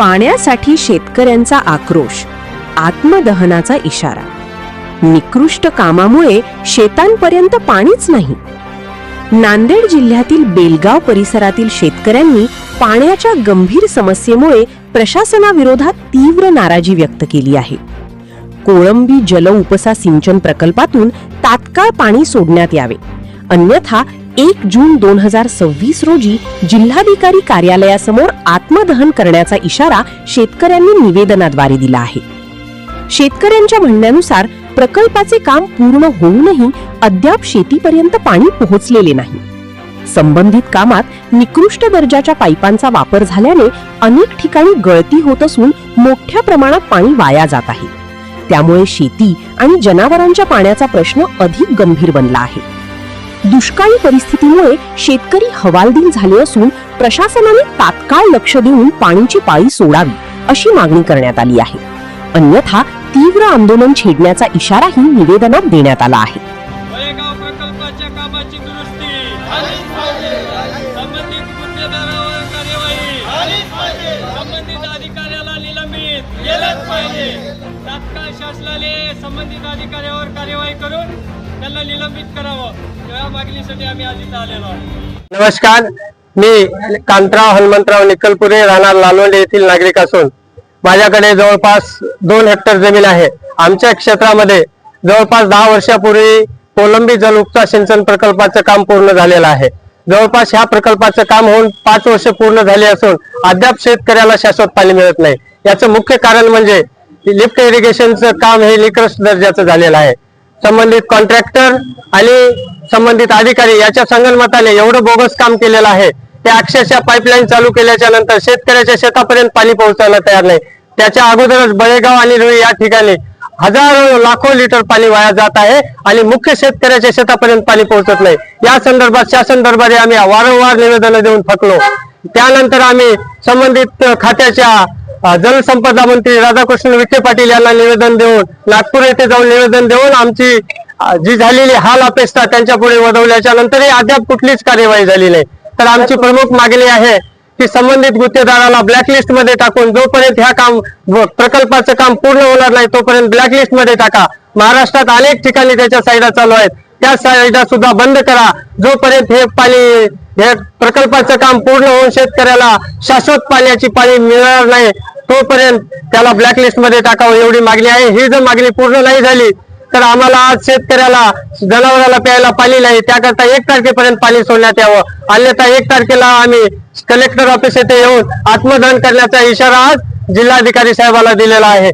पाण्यासाठी शेतकऱ्यांचा आक्रोश, आत्मदहनाचा इशारा। निकृष्ट कामामुळे शेतांपर्यंत पाणीच नाही। नांदेड जिल्ह्यातील बेलगाव परिसरातील शेतकऱ्यांनी पाण्याच्या गंभीर समस्येमुळे प्रशासनाविरोधात तीव्र नाराजी व्यक्त केली आहे। कोळंबी जल उपसा सिंचन प्रकल्पातून तात्काळ पाणी सोडण्यात यावे, अन्यथा 1 जून 2026 रोजी जिल्हाधिकारी कार्यालयासमोर आत्मदहन करण्याचा इशारा शेतकऱ्यांनी निवेदनाद्वारे दिला आहे। शेतकऱ्यांच्या म्हणण्यानुसार प्रकल्पाचे काम पूर्ण होऊनही अद्याप शेतीपर्यंत पाणी पोहोचलेले नाही। संबंधित कामात निकृष्ट दर्जाच्या पाईपांचा वापर झाल्याने अनेक ठिकाणी गळती होत असून मोठ्या प्रमाणात पाणी वाया जात आहे। त्यामुळे शेती आणि जनावरांच्या पाण्याचा प्रश्न अधिक गंभीर बनला आहे। दुष्काळी परिस्थितीमुळे शेतकरी हवालदिल झाले असून प्रशासनाने तात्काळ लक्ष देऊन पाण्याची पाळी सोडावी अशी मागणी करण्यात आली आहे, अन्यथा तीव्र आंदोलन छेडण्याचा इशाराही निवेदनात देण्यात आला आहे। बळेगाव प्रकल्पाच्या कामाची दुरुस्ती झालीच पाहिजे, संबंधित गुन्हेगारांवर कार्यवाही झालीच पाहिजे, संबंधित अधिकाऱ्याला निलंबित केलंच पाहिजे। तात्काळ शासनाने संबंधित अधिकाऱ्यावर कार्यवाही करून त्यांना निलंबित करावं, या मागणीसाठी आम्ही आज इथं आलेलो आहोत। नमस्कार, मी कांतराव हनुमंतराव निकलपुरे, राहणार लालवंडे येथील नागरिक असून माझ्याकडे जवळपास 2 हेक्टर जमीन आहे। आमच्या क्षेत्रामध्ये जवळपास 10 वर्षापूर्वी कोलंबी जल उपसा सिंचन प्रकल्पाचं काम पूर्ण झालेलं आहे। जवळपास ह्या प्रकल्पाचं काम होऊन 5 वर्ष पूर्ण झाले असून अद्याप शेतकऱ्याला शाश्वत पाणी मिळत नाही। याचं मुख्य कारण म्हणजे लिफ्ट इरिगेशनचं काम हे निकृष्ट दर्जाचं झालेलं आहे। संबंधित कॉन्ट्रॅक्टर आणि संबंधित अधिकारी याच्या संगनमताने एवढं बोगस काम केलेलं आहे ते अक्षरशः पाईपलाईन चालू केल्याच्या नंतर शेतकऱ्याच्या शेतापर्यंत पाणी पोहोचायला तयार नाही। त्याच्या अगोदरच बळेगाव आणि रुई या ठिकाणी हजारो लाखो लिटर पाणी वाया जात आहे आणि मुख्य शेतकऱ्याच्या शेतापर्यंत पाणी पोहोचत नाही। या संदर्भात शासन दरबारी आम्ही वारंवार निवेदन देऊन थकलो। त्यानंतर आम्ही संबंधित खात्याच्या जलसंपदा मंत्री राधाकृष्ण विखे पाटील यांना निवेदन देऊन नागपूर येथे जाऊन निवेदन देऊन आमची जी झालेली हाल अपेक्षा त्यांच्या पुढे वळवल्याच्या नंतरही अद्याप कुठलीच कार्यवाही झाली नाही। तर आमची प्रमुख मागणी आहे की संबंधित गुत्तेदाराला ब्लॅकलिस्ट मध्ये टाकून जोपर्यंत ह्या प्रकल्पाचं काम पूर्ण होणार नाही तोपर्यंत ब्लॅकलिस्ट मध्ये टाका। महाराष्ट्रात अनेक ठिकाणी त्याच्या साईडा चालू आहेत, त्या साईडा सुद्धा बंद करा। जोपर्यंत हे प्रकल्पाचं काम पूर्ण होऊन शेतकऱ्याला शाश्वत पाण्याची पाणी मिळणार नाही तोपर्यंत त्याला ब्लॅकलिस्ट मध्ये टाकावं एवढी मागणी आहे। ही जर मागणी पूर्ण नाही झाली तर आम्हाला आज शेतकऱ्याला जनावराला प्यायला पाणी नाही, त्याकरता 1 तारखेपर्यंत पाणी सोडण्यात यावं, अन्यथा 1 तारखेला आम्ही कलेक्टर ऑफिस येथे येऊन आत्मदहन करण्याचा इशारा आज जिल्हाधिकारी साहेबाला दिलेला आहे।